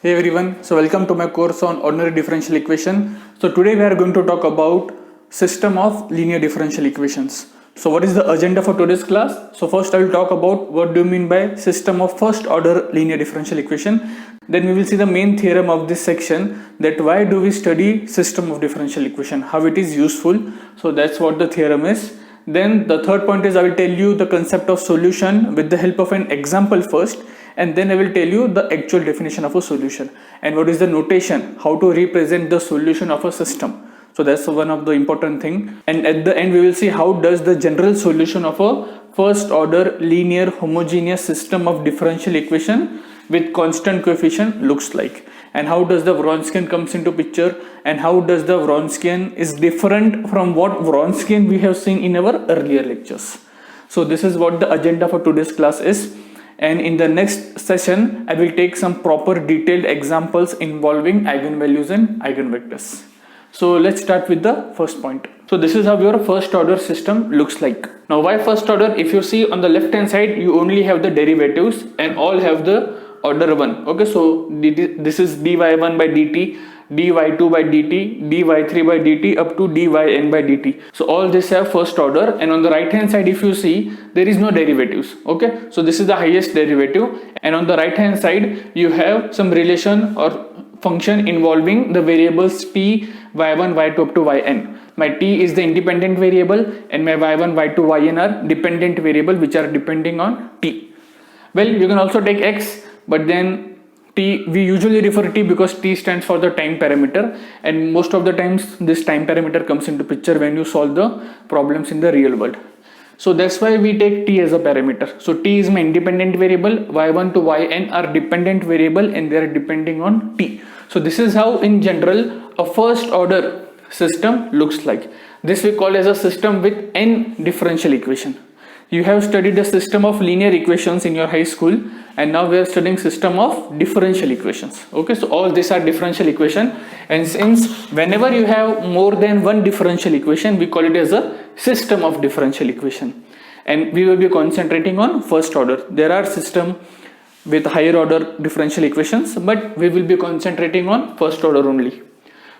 Hey everyone, so welcome to my course on ordinary differential equation. So today we are going to talk about system of linear differential equations. So what is the agenda for today's class? So first I will talk about what do you mean by system of first order linear differential equation. Then we will see the main theorem of this section, that why do we study system of differential equation, how it is useful. So that's what the theorem is. Then the third point is I will tell you the concept of solution with the help of an example first, and then I will tell you the actual definition of a solution and what is the notation, how to represent the solution of a system. So that's one of the important thing. And at the end we will see how does the general solution of a first order linear homogeneous system of differential equation with constant coefficient looks like, and how does the Wronskian comes into picture, and how does the Wronskian is different from what Wronskian we have seen in our earlier lectures. So this is what the agenda for today's class is, and in the next session I will take some proper detailed examples involving eigenvalues and eigenvectors. So let's start with the first point. So this is how your first order system looks like. Now why first order? If you see on the left hand side you only have the derivatives and all have the order 1. Okay, so this is dy1 by dt, dy2 by dt, dy3 by dt up to dyn by dt. So all this have first order, and on the right hand side if you see there is no derivatives. Okay, so this is the highest derivative, and on the right hand side you have some relation or function involving the variables t, y1, y2 up to yn. My t is the independent variable and my y1, y2, yn are dependent variable which are depending on t. Well, you can also take x, but then t, we usually refer t because t stands for the time parameter, and most of the times this time parameter comes into picture when you solve the problems in the real world. So that's why we take t as a parameter. So t is my independent variable, y1 to yn are dependent variable and they are depending on t. So this is how in general a first order system looks like. This we call as a system with n differential equation. You have studied the system of linear equations in your high school, and now we are studying system of differential equations. Okay, so all these are differential equation, and since whenever you have more than one differential equation we call it as a system of differential equation, and we will be concentrating on first order. There are system with higher order differential equations, but we will be concentrating on first order only.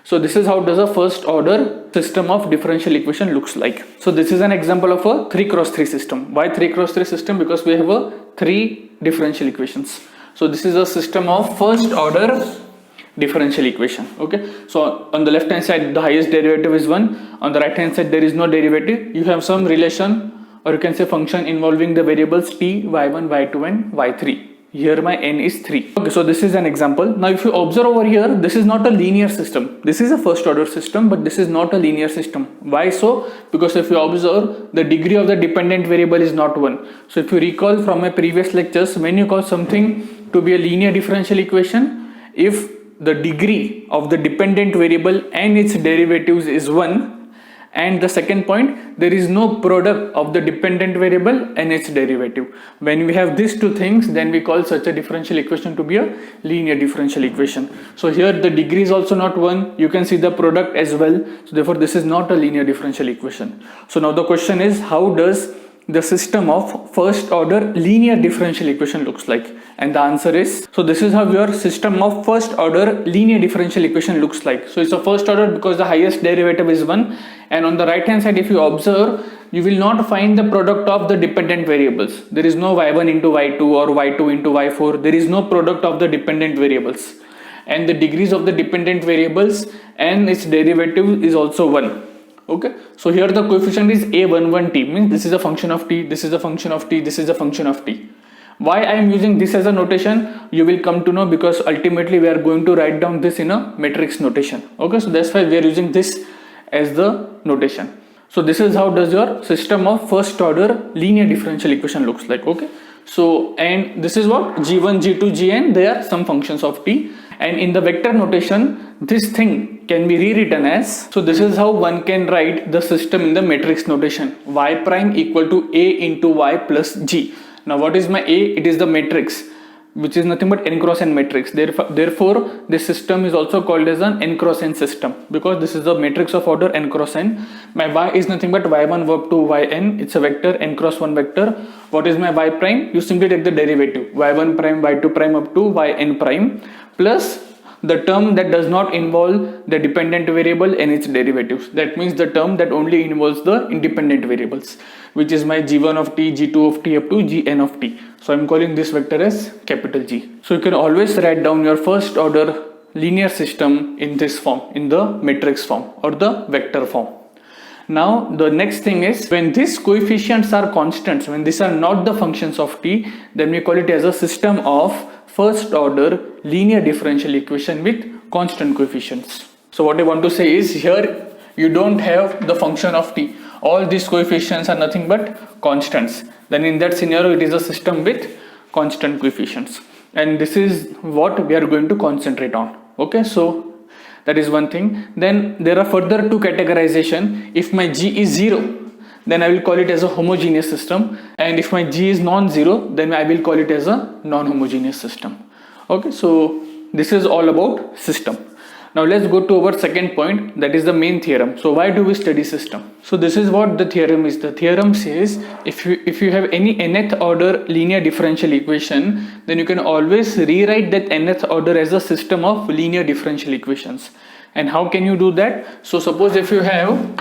So this is how does a first order system of differential equation looks like. So this is an example of a 3x3 system. Why 3x3 system? Because we have a 3 differential equations. So this is a system of first order differential equation. Okay, so on the left hand side the highest derivative is 1, on the right hand side there is no derivative. You have some relation, or you can say function involving the variables t, y1, y2 and y3. Here my n is 3. Okay, so this is an example. Now if you observe over here, this is not a linear system. This is a first order system, but this is not a linear system. Why so? Because if you observe, the degree of the dependent variable is not 1. So if you recall from my previous lectures, when you call something to be a linear differential equation, if the degree of the dependent variable and its derivatives is 1, and the second point, there is no product of the dependent variable and its derivative. When we have these two things, then we call such a differential equation to be a linear differential equation. So here the degree is also not 1. You can see the product as well. So therefore this is not a linear differential equation. So now the question is, how does the system of first order linear differential equation looks like? And the answer is, so this is how your system of first order linear differential equation looks like. So it's a first order because the highest derivative is 1, and on the right hand side if you observe, you will not find the product of the dependent variables. There is no y1 into y2 or y2 into y4. There is no product of the dependent variables, and the degrees of the dependent variables and its derivative is also 1. Okay, so here the coefficient is a11t, means this is a function of t, this is a function of t, this is a function of t. Why I am using this as a notation, you will come to know, because ultimately we are going to write down this in a matrix notation. Okay, so that's why we are using this as the notation. So this is how does your system of first order linear differential equation looks like. Okay, so and this is what g1, g2, gn, they are some functions of t, and in the vector notation this thing can be rewritten as, so this is how one can write the system in the matrix notation, y prime equal to a into y plus g. Now what is my a? It is the matrix which is nothing but n cross n matrix. Therefore, this system is also called as an n cross n system, because this is a matrix of order n cross n. My y is nothing but y1 up to yn. It's a vector, n cross 1 vector. What is my y prime? You simply take the derivative, y1 prime, y2 prime up to yn prime, plus the term that does not involve the dependent variable and its derivatives. That means the term that only involves the independent variables, which is my g1 of t, g2 of t up to gn of t. So I'm calling this vector as capital G. So you can always write down your first order linear system in this form, in the matrix form or the vector form. Now the next thing is, when these coefficients are constants, when these are not the functions of t, then we call it as a system of first order linear differential equation with constant coefficients. So what I want to say is, here you don't have the function of t. All these coefficients are nothing but constants. Then in that scenario, it is a system with constant coefficients. And this is what we are going to concentrate on. Okay, so that is one thing. Then there are further two categorization. If my G is 0, then I will call it as a homogeneous system. And if my G is non-zero, then I will call it as a non-homogeneous system. Okay, so this is all about system. Now let's go to our second point, that is the main theorem. So why do we study system? So this is what the theorem is. The theorem says, if you have any nth order linear differential equation, then you can always rewrite that nth order as a system of linear differential equations. And how can you do that? So suppose if you have,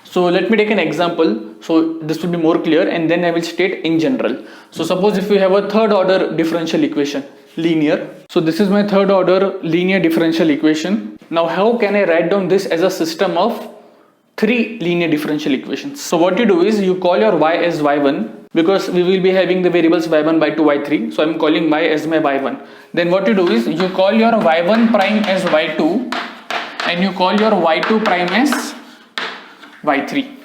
so let me take an example, so this will be more clear, and then I will state in general. So suppose if you have a third order differential equation, linear. So this is my third order linear differential equation. Now how can I write down this as a system of three linear differential equations? So what you do is, you call your y as y1, because we will be having the variables y1, y2, y3. So I'm calling y as my y1. Then what you do is, you call your y1 prime as y2 and you call your y2 prime as y3.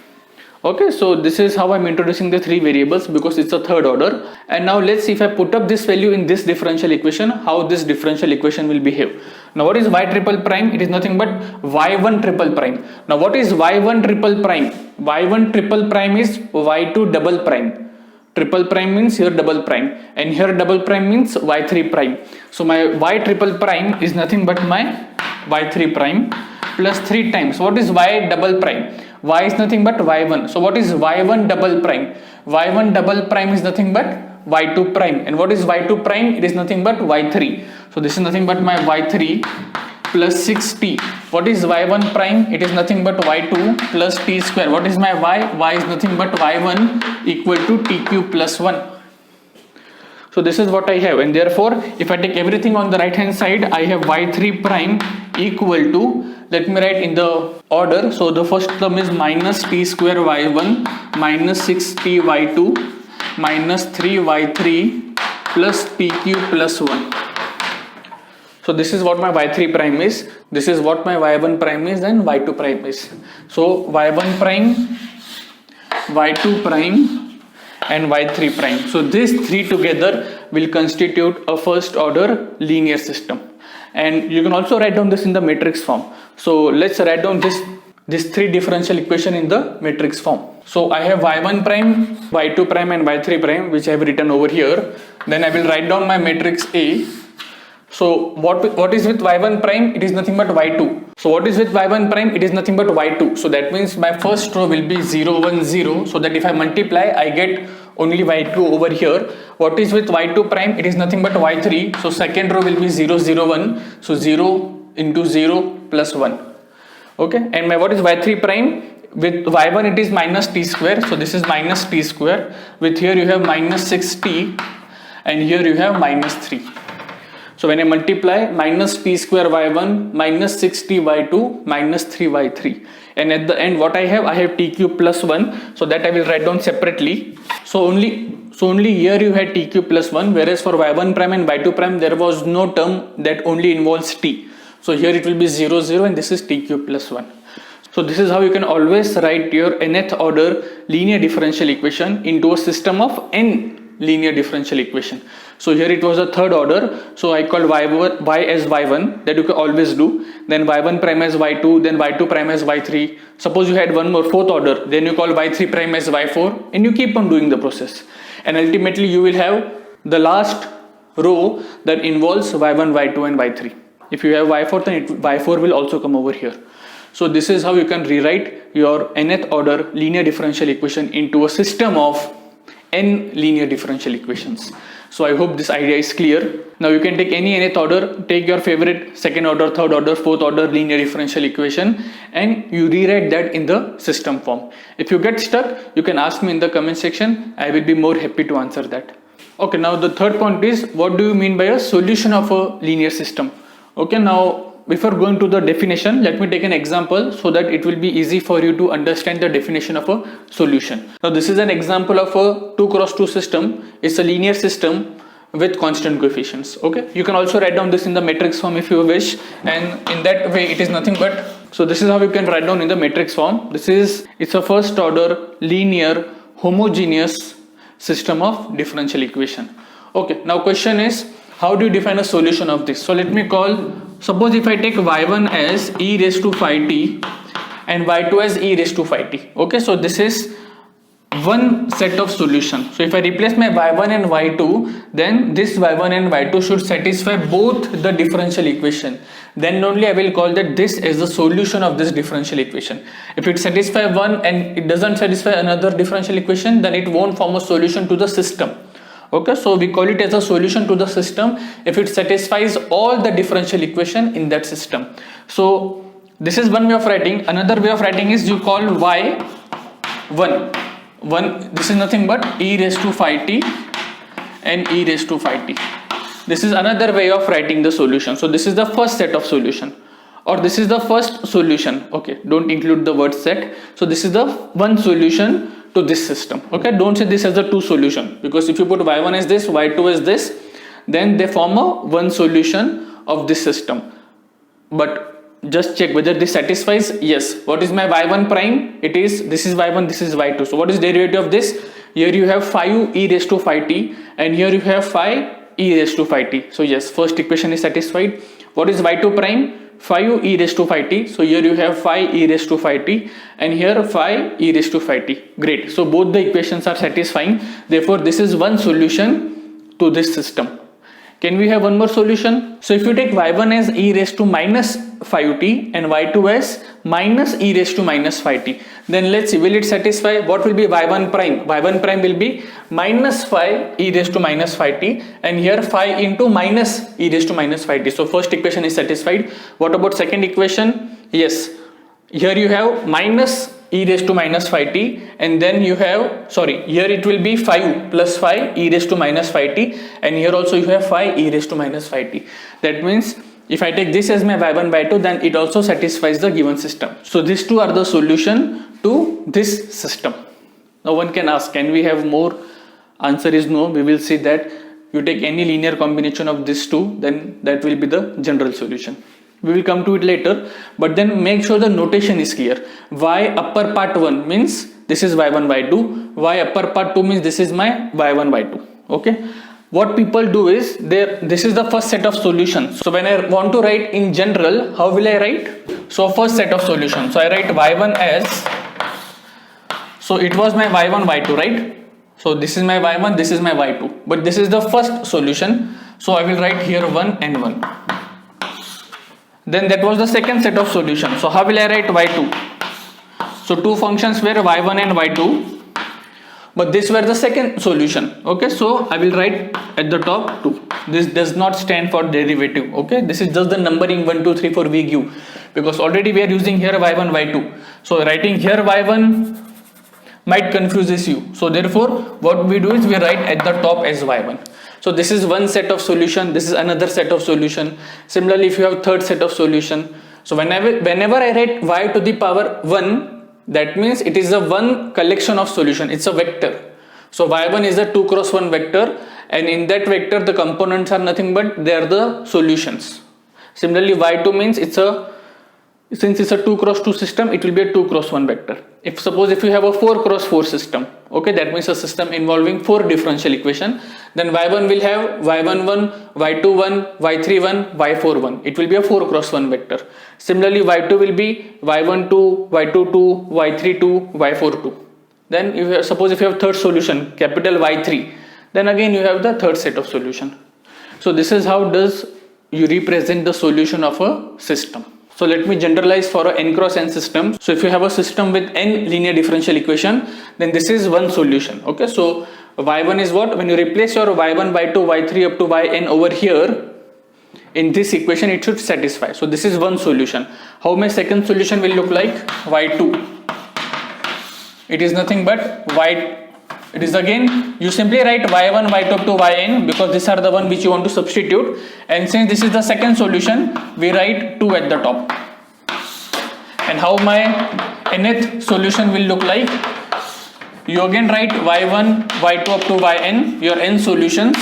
Okay, so this is how I'm introducing the three variables, because it's a third order. And now let's see, if I put up this value in this differential equation, how this differential equation will behave. Now what is y triple prime? It is nothing but y1 triple prime. Now what is y1 triple prime? y1 triple prime is y2 double prime. Triple prime means here double prime, and here double prime means y3 prime. So my y triple prime is nothing but my y3 prime plus 3 times. What is y double prime? Y is nothing but y1. So what is y1 double prime? y1 double prime is nothing but y2 prime. And what is y2 prime? It is nothing but y3. So this is nothing but my y3 plus 6t. What is y1 prime? It is nothing but y2 plus t square. What is my y? Y is nothing but y1 equal to t cube plus 1. So this is what I have, and therefore if I take everything on the right hand side, I have y3 prime equal to, let me write in the order. So the first term is minus t square y1 minus 6t y2 minus 3y3 plus t cube plus 1. So this is what my y3 prime is, this is what my y1 prime is, and y2 prime is. So y1 prime, y2 prime and y3 prime. So these three together will constitute a first order linear system. And you can also write down this in the matrix form. So let's write down this three differential equation in the matrix form. So I have y1 prime, y2 prime and y3 prime, which I have written over here. Then I will write down my matrix A. So what is with y1 prime? It is nothing but y2. So what is with y1 prime? It is nothing but y2. So that means my first row will be 0 1 0, so that if I multiply, I get only y2 over here. What is with y2 prime? It is nothing but y3. So second row will be 0 0 1, so 0 into 0 plus 1. Okay, and my what is y3 prime? With y1 it is minus t square, so this is minus t square. With here you have minus 6t and here you have minus 3. So when I multiply, minus t square y1 minus 6t y2 minus 3y3, and at the end what I have t cube plus 1, so that I will write down separately. So only here you had t cube plus 1, whereas for y1 prime and y2 prime there was no term that only involves t. So here it will be 0 0 and this is t cube plus 1. So this is how you can always write your nth order linear differential equation into a system of n linear differential equation. So here it was a third order, so I called y as y1, that you can always do. Then y1 prime as y2, then y2 prime as y3. Suppose you had one more fourth order, then you call y3 prime as y4, and you keep on doing the process. And ultimately you will have the last row that involves y1, y2 and y3. If you have y4, then y4 will also come over here. So this is how you can rewrite your nth order linear differential equation into a system of n linear differential equations. So I hope this idea is clear. Now you can take any nth order, take your favorite second order, third order, fourth order linear differential equation and you rewrite that in the system form. If you get stuck, you can ask me in the comment section. I will be more happy to answer that. Okay, now the third point is, what do you mean by a solution of a linear system? Okay, now before going to the definition, let me take an example so that it will be easy for you to understand the definition of a solution. Now this is an example of a 2 cross 2 system. It's a linear system with constant coefficients. Okay, you can also write down this in the matrix form if you wish, and in that way it is nothing but, so this is how you can write down in the matrix form. It's a first order linear homogeneous system of differential equation. Okay, now question is, how do you define a solution of this? So let me suppose if I take y1 as e raised to phi t and y2 as e raised to phi t. Okay, so this is one set of solution. So if I replace my y1 and y2, then this y1 and y2 should satisfy both the differential equation. Then only I will call that this is the solution of this differential equation. If it satisfies one and it doesn't satisfy another differential equation, then it won't form a solution to the system. Okay, so we call it as a solution to the system if it satisfies all the differential equation in that system. So this is one way of writing. Another way of writing is you call y1. This is nothing but e raised to phi t and e raised to phi t. This is another way of writing the solution. So this is the first set of solution, or this is the first solution. Okay, don't include the word set. So this is the one solution to this system. Okay, don't say this as the two solution, because if you put y1 as this, y2 as this, then they form a one solution of this system. But just check whether this satisfies. Yes. What is my y1 prime? This is y1, this is y2. So what is derivative of this? Here you have phi u e raised to phi t and here you have phi e raised to phi t. So yes, first equation is satisfied. What is y2 prime? Phi u e raised to phi t. So here you have phi e raised to phi t and here phi e raised to phi t. Great. So both the equations are satisfying. Therefore this is one solution to this system. Can we have one more solution? So if you take y1 as e raised to minus phi t and y2 as minus e raised to minus phi t, then let's see, will it satisfy? What will be y1 prime? Y1 prime will be minus phi e raised to minus phi t and here phi into minus e raised to minus phi t. So first equation is satisfied. What about second equation? Yes, here you have minus e raised to minus phi t and then you have, here it will be phi u plus phi e raised to minus phi t and here also you have phi e raised to minus phi t. That means if I take this as my y1 y2, then it also satisfies the given system. So these two are the solution to this system. Now one can ask, can we have more? Answer is no. We will see that you take any linear combination of these two, then that will be the general solution. We will come to it later, but then make sure the notation is clear. Y upper part 1 means this is y1 y2, y upper part 2 means this is my y1 y2. Okay, what people do is, this is the first set of solutions. So when I want to write in general, how will I write? So first set of solutions, so I write y1 as, so it was my y1 y2, right? So this is my y1, this is my y2, but this is the first solution, so I will write here 1 and 1. Then that was the second set of solutions. So how will I write y2? So two functions were y1 and y2, but these were the second solution. Okay, so I will write at the top 2. This does not stand for derivative. Okay, this is just the numbering 1 2 3 4 we give, because already we are using here y1 y2. So writing here y1 might confuses you. So therefore what we do is we write at the top as y1. So this is one set of solution, this is another set of solution. Similarly, if you have third set of solution, so whenever I write y to the power 1, that means it is a one collection of solution, it's a vector. So y1 is a 2 cross 1 vector, and in that vector the components are nothing but they are the solutions. Similarly, y2 means since it's a 2 cross 2 system, it will be a 2 cross 1 vector. Suppose if you have a 4 cross 4 system, okay, that means a system involving 4 differential equation, then y1 will have y1 1, y2 1, y3 1, y4 1. It will be a 4 cross 1 vector. Similarly, y2 will be y1 2, y2 2, y3 2, y4 2. Then suppose if you have third solution, capital Y3, then again you have the third set of solution. So this is how does you represent the solution of a system. So let me generalize for a n cross n system. So if you have a system with n linear differential equation, then this is one solution. Okay, so y1 is what? When you replace your y1, y2, y3 up to yn over here in this equation, it should satisfy. So this is one solution. How my second solution will look like? Y2. It is nothing but it is again, you simply write y1, y2 up to yn because these are the one which you want to substitute, and since this is the second solution, we write 2 at the top. And how my nth solution will look like? You again write y1, y2 up to yn, your n solutions,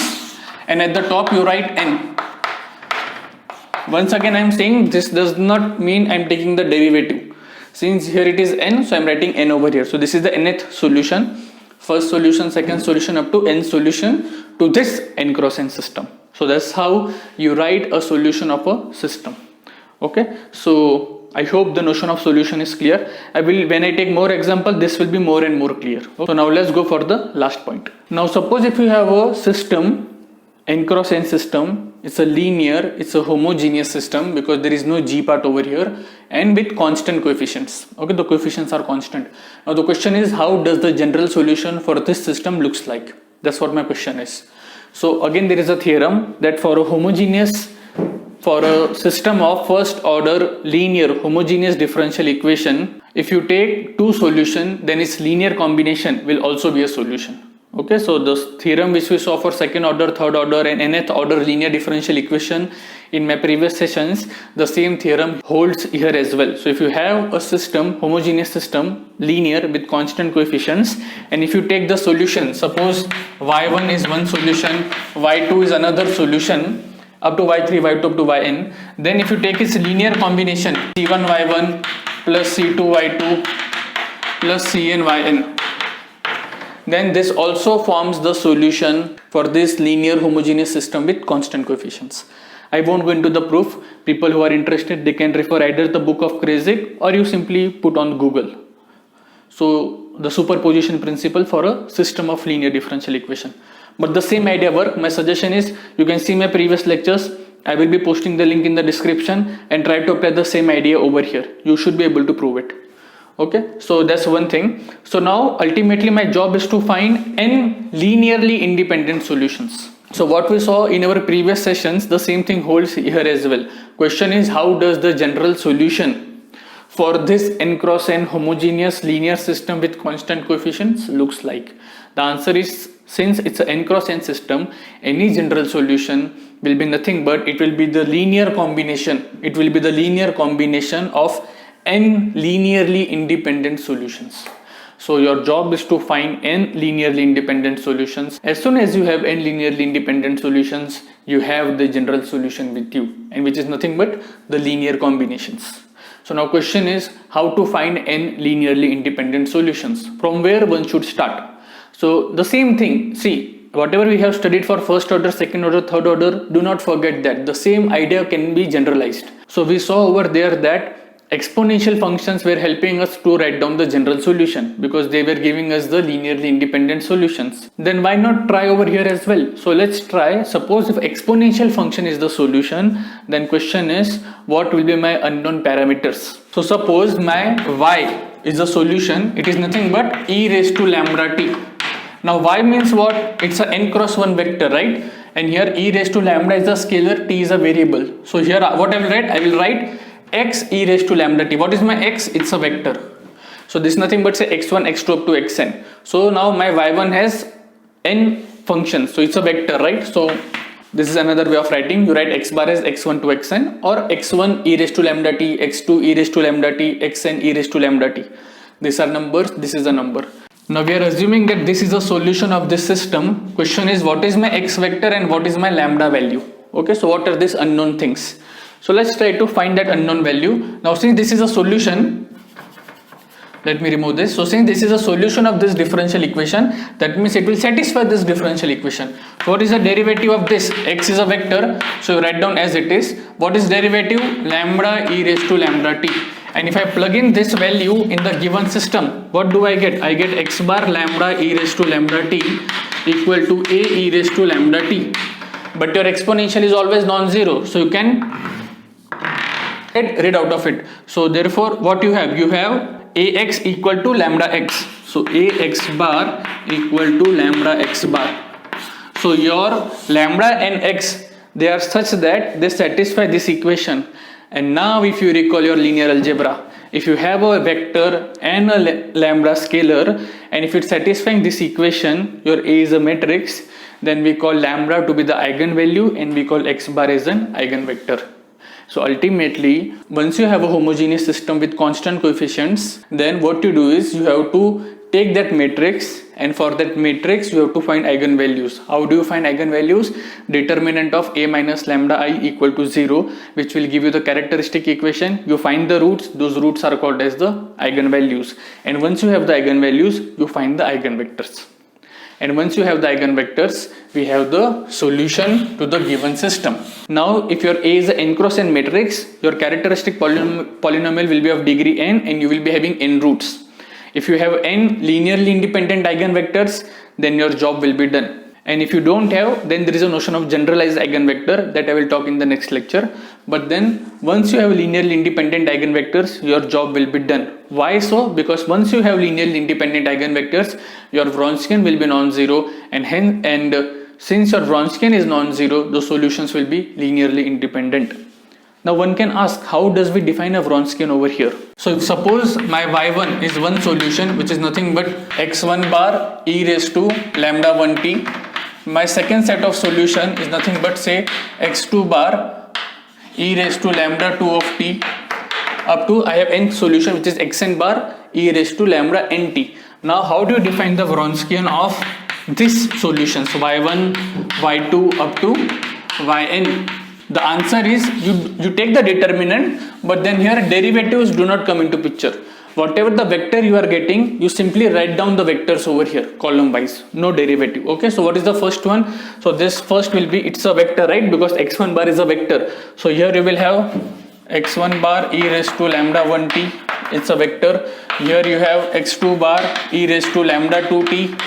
and at the top you write n. Once again I am saying this does not mean I am taking the derivative. Since here it is n, so I am writing n over here. So this is the nth solution. First solution, second solution up to n solution to this n cross n system. So that's how you write a solution of a system. Okay, so I hope the notion of solution is clear. When I take more example, this will be more and more clear. So now let's go for the last point. Now suppose if you have a system, n cross n system, it's a linear, it's a homogeneous system because there is no g part over here, and with constant coefficients. Okay, the coefficients are constant. Now the question is, how does the general solution for this system looks like? That's what my question is. So again there is a theorem that for a system of first order linear homogeneous differential equation, if you take two solutions, then its linear combination will also be a solution. Okay, so the theorem which we saw for second order, third order and nth order linear differential equation in my previous sessions, the same theorem holds here as well. So if you have a system, homogeneous system, linear with constant coefficients, and if you take the solution, suppose y1 is one solution, y2 is another solution, up to y3, y2 up to yn, then if you take its linear combination, c1 y1 plus c2 y2 plus cn yn, then this also forms the solution for this linear homogeneous system with constant coefficients. I won't go into the proof. People who are interested, they can refer either the book of Kreyszig or you simply put on Google. So the superposition principle for a system of linear differential equation. But the same idea work. My suggestion is you can see my previous lectures. I will be posting the link in the description and try to apply the same idea over here. You should be able to prove it. Okay, so that's one thing. So now ultimately my job is to find n linearly independent solutions. So what we saw in our previous sessions, the same thing holds here as well. Question is, how does the general solution for this n cross n homogeneous linear system with constant coefficients looks like? The answer is, since it's an n cross n system, any general solution will be nothing but it will be the linear combination. It will be the linear combination of n linearly independent solutions. So your job is to find n linearly independent solutions. As soon as you have n linearly independent solutions, you have the general solution with you, and which is nothing but the linear combinations. So now question is, how to find n linearly independent solutions? From where one should start? So the same thing, see, whatever we have studied for first order, second order, third order, do not forget that the same idea can be generalized. So we saw over there that exponential functions were helping us to write down the general solution because they were giving us the linearly independent solutions. Then why not try over here as well? So let's try. Suppose if exponential function is the solution, then question is, what will be my unknown parameters? So suppose my y is the solution, it is nothing but e raised to lambda t. Now y means what? It's a n cross 1 vector, right? And here e raised to lambda is a scalar, t is a variable. So here what I will write? I will write x e raised to lambda t. What is my x? It's a vector. So this is nothing but say x1, x2 up to xn. So now my y1 has n functions. So it's a vector, right? So this is another way of writing. You write x bar as x1 to xn, or x1 e raised to lambda t, x2 e raised to lambda t, xn e raised to lambda t. These are numbers. This is a number. Now we are assuming that this is a solution of this system. Question is, what is my x vector and what is my lambda value? Okay, so what are these unknown things? So let's try to find that unknown value. Now since this is a solution, let me remove this. So since this is a solution of this differential equation, that means it will satisfy this differential equation. So what is the derivative of this? X is a vector, so you write down as it is. What is derivative? Lambda e raised to lambda t. And if I plug in this value in the given system, what do I get? I get x bar lambda e raised to lambda t equal to a e raised to lambda t. but your exponential is always non-zero, so you can get rid out of it. So therefore what you have ax equal to lambda x. So ax bar equal to lambda x bar. So your lambda and x, they are such that they satisfy this equation. And now if you recall your linear algebra, if you have a vector and a lambda scalar, and if it's satisfying this equation, your A is a matrix, then we call lambda to be the eigenvalue and we call x bar as an eigenvector. So ultimately, once you have a homogeneous system with constant coefficients, then what you do is you have to take that matrix, and for that matrix you have to find eigenvalues. How do you find eigenvalues? Determinant of A minus lambda I equal to 0, which will give you the characteristic equation. You find the roots, those roots are called as the eigenvalues. And once you have the eigenvalues, you find the eigenvectors. And once you have the eigenvectors, we have the solution to the given system. Now if your A is an n cross n matrix, your characteristic polynomial will be of degree n and you will be having n roots. If you have n linearly independent eigenvectors, then your job will be done. And if you don't have, then there is a notion of generalized eigenvector that I will talk in the next lecture. But then once you have linearly independent eigenvectors, your job will be done. Why so? Because once you have linearly independent eigenvectors, your Wronskian will be non-zero, and since your Wronskian is non-zero, the solutions will be linearly independent. Now one can ask, how does we define a Wronskian over here? So if suppose my y1 is one solution, which is nothing but x1 bar e raised to lambda 1t. My second set of solution is nothing but say x2 bar e raised to lambda 2 of t, up to I have nth solution, which is xn bar e raised to lambda nt. Now how do you define the Wronskian of this solution? So y1, y2 up to yn. The answer is you take the determinant, but then here derivatives do not come into picture. Whatever the vector you are getting, you simply write down the vectors over here column wise, no derivative. Okay, so what is the first one? So this first will be, it's a vector, right? Because x1 bar is a vector. So here you will have x1 bar e raised to lambda 1t, it's a vector. Here you have x2 bar e raised to lambda 2t,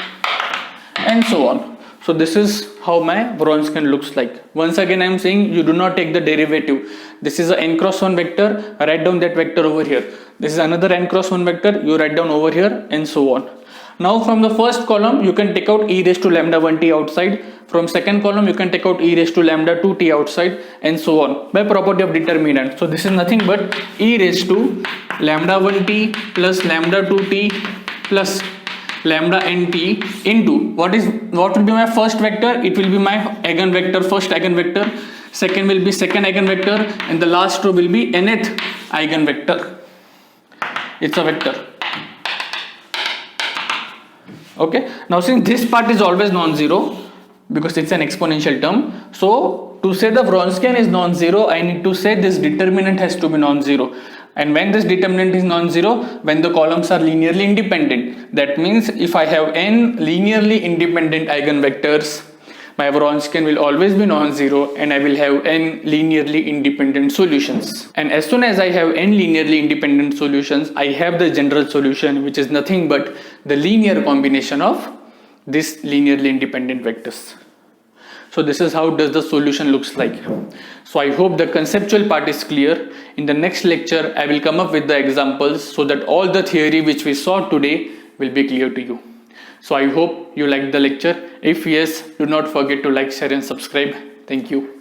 and so on. So this is how my Wronskian looks like. Once again I am saying, you do not take the derivative. This is a n cross 1 vector, write down that vector over here. This is another n cross 1 vector, you write down over here, and so on. Now from the first column you can take out e raised to lambda 1t outside. From second column you can take out e raised to lambda 2t outside, and so on, by property of determinant. So this is nothing but e raised to lambda 1t plus lambda 2t plus lambda nt into what will be my first vector? It will be my eigenvector, first eigenvector. Second will be second eigenvector, and the last row will be nth eigenvector. It's a vector. Okay, now since this part is always non-zero because it's an exponential term, so to say the Wronskian is non-zero, I need to say this determinant has to be non-zero. And when this determinant is non-zero, when the columns are linearly independent, that means if I have n linearly independent eigenvectors, my Wronskian will always be non-zero and I will have n linearly independent solutions. And as soon as I have n linearly independent solutions, I have the general solution, which is nothing but the linear combination of these linearly independent vectors. So this is how does the solution looks like. So I hope the conceptual part is clear. In the next lecture, I will come up with the examples so that all the theory which we saw today will be clear to you. So I hope you liked the lecture. If yes, do not forget to like, share and subscribe. Thank you.